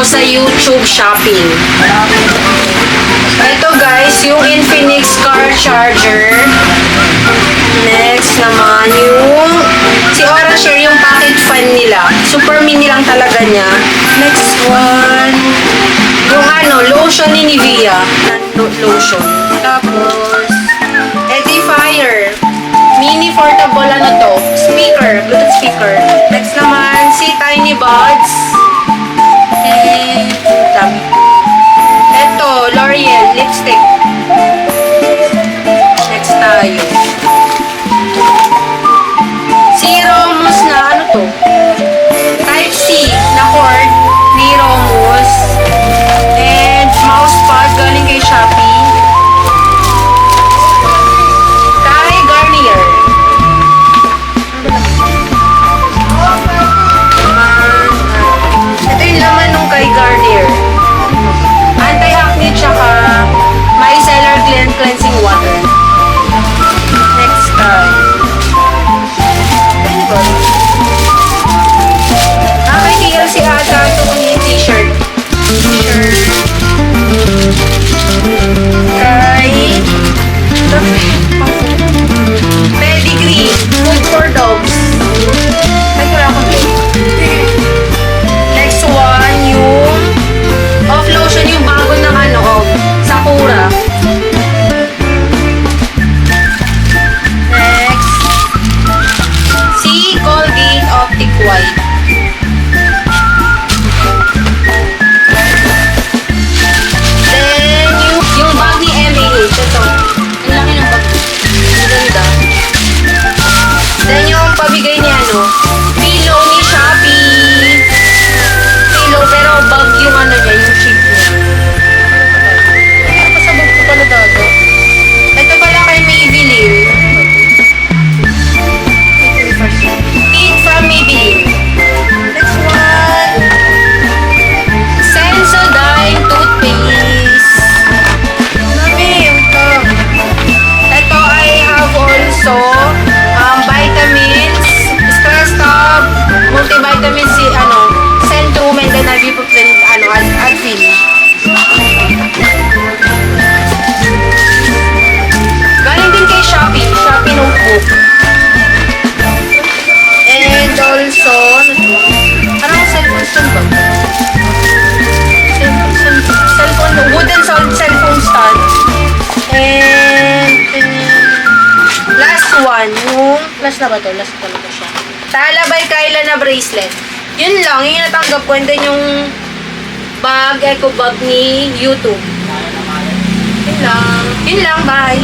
sa YouTube shopping. Ito guys, yung Infinix car charger. Next naman, yung si Orashare, yung pocket fan nila. Super mini lang talaga niya. Next one, yung lotion ni Nivea. Lotion. Tapos, edifier. Mini portable speaker, Bluetooth speaker. Next naman, si Tiny Buds. And, dami. Ito, L'Oreal lipstick. Next tayo. Si Romus na, Type C na cord ni Romus. And mousepad galing kay Shopee. Kay Garnier. Ito yung laman nung kay Garnier. Anti-acne tsaka micellar cleansing water. Next time. Ano ba? Kay TLC ata itong t-shirt. Kay Pedigree. Food for dogs. Ay, wala akong next one, yung off lotion, yung bago ng Sakura. Next, si Colgate Optic White. Then, yung bag ni MAH. Ito. Ang laki ng bag. Ang ganda. Then, yung pabigay ni pillow ni Shopee. Pillow, pero bag yung niya, yung shape niya. Pasabog ko pala dago. Ito pala kay Maybelline. Pink from Maybelline. Next one. Sensodyne toothpaste. Dami, ito I have also vitamins, stress tab, multivitamins, Centrum, and then ibuprofen, Advil. Galing din kay Shopee notebook. And also, parang cellphone ba? Wooden cellphone stand. And, last one, last na ba to? Last talaga siya. Tala by Kyla na bracelet. Yun lang, yung natanggap ko. And then yung eco bag ni YouTube. Yun lang, bye!